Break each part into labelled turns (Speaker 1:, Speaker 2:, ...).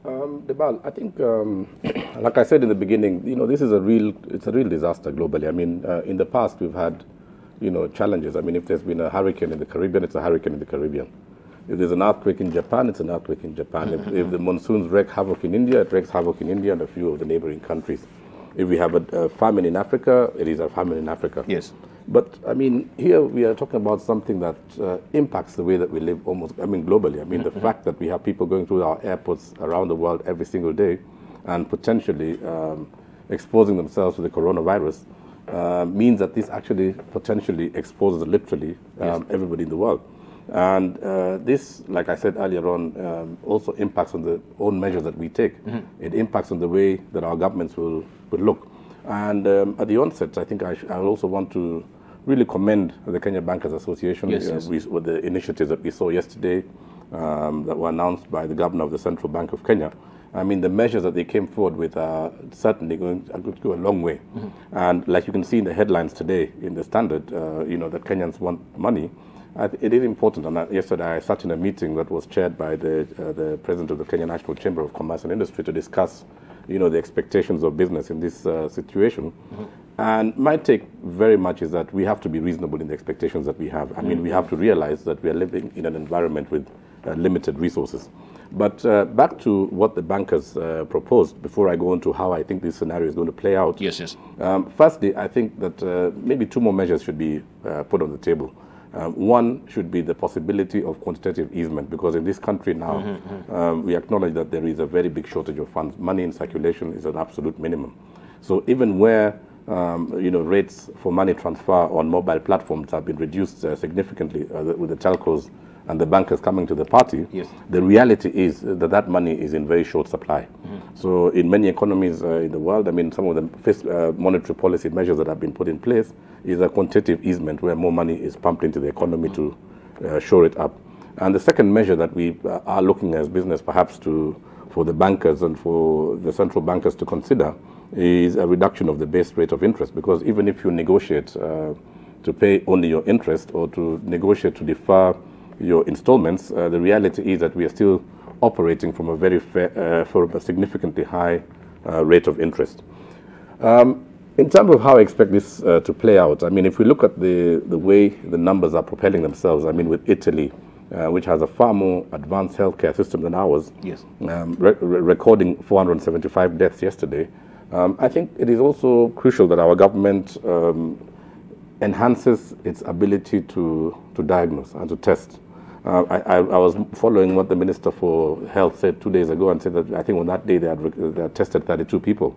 Speaker 1: Debal, I think, like I said in the beginning, this is it's a real disaster globally. I mean, in the past we've had, challenges. I mean, if there's been a hurricane in the Caribbean, it's a hurricane in the Caribbean. If there's an earthquake in Japan, it's an earthquake in Japan. If the monsoons wreak havoc in India, it wreaks havoc in India and a few of the neighboring countries. If we have a famine in Africa, it is a famine in Africa.
Speaker 2: Yes.
Speaker 1: But, I mean, here we are talking about something that impacts the way that we live globally. I mean, the fact that we have people going through our airports around the world every single day and potentially exposing themselves to the coronavirus means that this actually potentially exposes literally everybody in the world. And this, like I said earlier on, also impacts on the own measures that we take. It impacts on the way that our governments will look. And at the onset, I think I also want to really commend the Kenya Bankers Association with the initiatives that we saw yesterday that were announced by the governor of the Central Bank of Kenya. I mean, the measures that they came forward with are certainly going to go a long way. And like you can see in the headlines today in the Standard, that Kenyans want money. It is important. And yesterday I sat in a meeting that was chaired by the president of the Kenya National Chamber of Commerce and Industry to discuss, the expectations of business in this situation. And my take very much is that we have to be reasonable in the expectations that we have. I mean, we have to realize that we are living in an environment with limited resources. But back to what the bankers proposed, before I go into how I think this scenario is going to play out.
Speaker 2: Yes.
Speaker 1: Firstly, I think that maybe two more measures should be put on the table. One should be the possibility of quantitative easement, because in this country now, we acknowledge that there is a very big shortage of funds. Money in circulation is an absolute minimum. So even where rates for money transfer on mobile platforms have been reduced significantly with the telcos and the bankers coming to the party, the reality is that money is in very short supply. So in many economies in the world, I mean, some of the monetary policy measures that have been put in place is a quantitative easement where more money is pumped into the economy to shore it up. And the second measure that we are looking as business perhaps for the bankers and for the central bankers to consider is a reduction of the base rate of interest, because even if you negotiate to pay only your interest or to negotiate to defer your installments, the reality is that we are still operating from from a significantly high rate of interest. In terms of how I expect this to play out, I mean, if we look at the way the numbers are propelling themselves, I mean, with Italy, which has a far more advanced healthcare system than ours, recording 475 deaths yesterday, I think it is also crucial that our government enhances its ability to diagnose and to test. I was following what the Minister for Health said 2 days ago and said that I think on that day they had tested 32 people.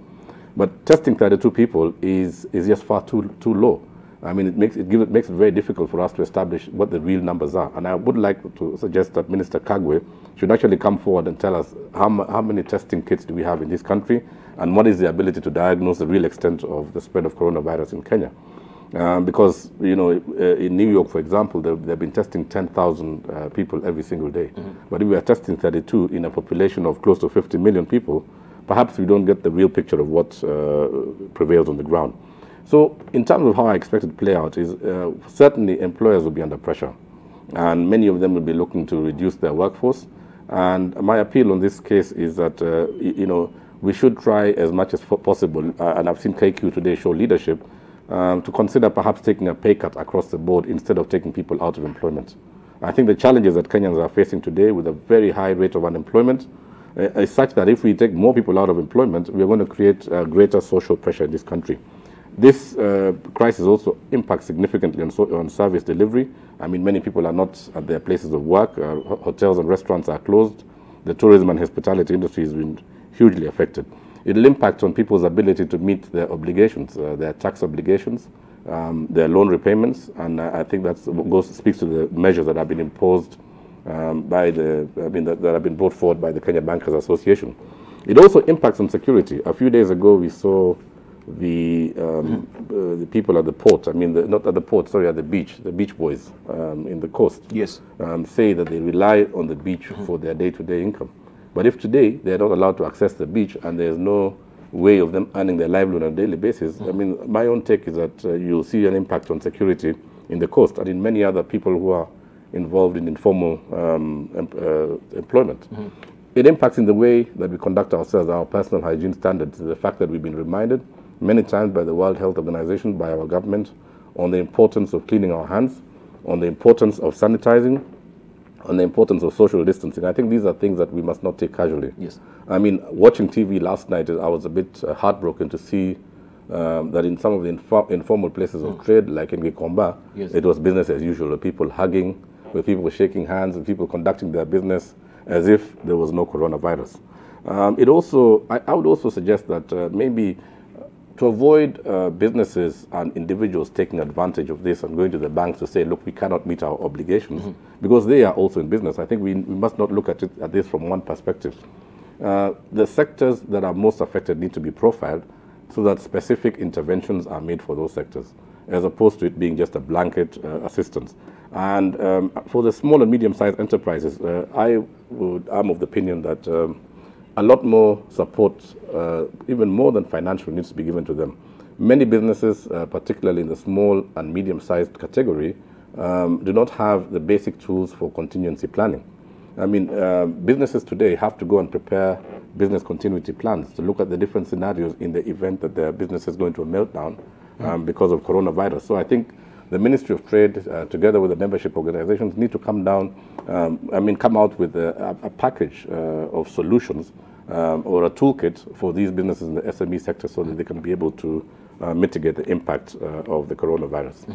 Speaker 1: But testing 32 people is just far too low. I mean, it makes it very difficult for us to establish what the real numbers are. And I would like to suggest that Minister Kagwe should actually come forward and tell us how many testing kits do we have in this country and what is the ability to diagnose the real extent of the spread of coronavirus in Kenya. Because, in New York, for example, they've been testing 10,000 people every single day. But if we are testing 32 in a population of close to 50 million people, perhaps we don't get the real picture of what prevails on the ground. So in terms of how I expect it to play out is certainly employers will be under pressure. And many of them will be looking to reduce their workforce. And my appeal on this case is that, we should try as much as possible, and I've seen KQ today show leadership, to consider perhaps taking a pay cut across the board instead of taking people out of employment. I think the challenges that Kenyans are facing today with a very high rate of unemployment is such that if we take more people out of employment, we are going to create greater social pressure in this country. This crisis also impacts significantly on service delivery. I mean, many people are not at their places of work. Hotels and restaurants are closed. The tourism and hospitality industry has been hugely affected. It will impact on people's ability to meet their obligations, their tax obligations, their loan repayments, and I think that speaks to the measures that have been imposed that have been brought forward by the Kenya Bankers Association. It also impacts on security. A few days ago, we saw the people at the port. I mean, not at the port, sorry, at the beach boys in the coast.
Speaker 2: Yes.
Speaker 1: Say that they rely on the beach for their day-to-day income. But if today they are not allowed to access the beach and there is no way of them earning their livelihood on a daily basis, I mean, my own take is that you'll see an impact on security in the coast and in many other people who are involved in informal employment. It impacts in the way that we conduct ourselves, our personal hygiene standards. The fact that we've been reminded many times by the World Health Organization, by our government, on the importance of cleaning our hands, on the importance of sanitizing, on the importance of social distancing. I think these are things that we must not take casually.
Speaker 2: Yes.
Speaker 1: I mean, watching TV last night, I was a bit heartbroken to see that in some of the informal places of trade, like in Gikomba,
Speaker 2: Yes.
Speaker 1: it was business as usual, with people hugging, with people shaking hands, with people conducting their business as if there was no coronavirus. I would also suggest that maybe to avoid businesses and individuals taking advantage of this and going to the banks to say, look, we cannot meet our obligations, because they are also in business. I think we must not look at this from one perspective. The sectors that are most affected need to be profiled so that specific interventions are made for those sectors, as opposed to it being just a blanket assistance. And for the small and medium-sized enterprises, I'm of the opinion that a lot more support, even more than financial, needs to be given to them. Many businesses, particularly in the small and medium-sized category, do not have the basic tools for contingency planning. I mean, businesses today have to go and prepare business continuity plans to look at the different scenarios in the event that their business is going to a meltdown because of coronavirus. So I think the Ministry of Trade, together with the membership organizations, need to come out with a package of solutions or a toolkit for these businesses in the SME sector so that they can be able to mitigate the impact of the coronavirus.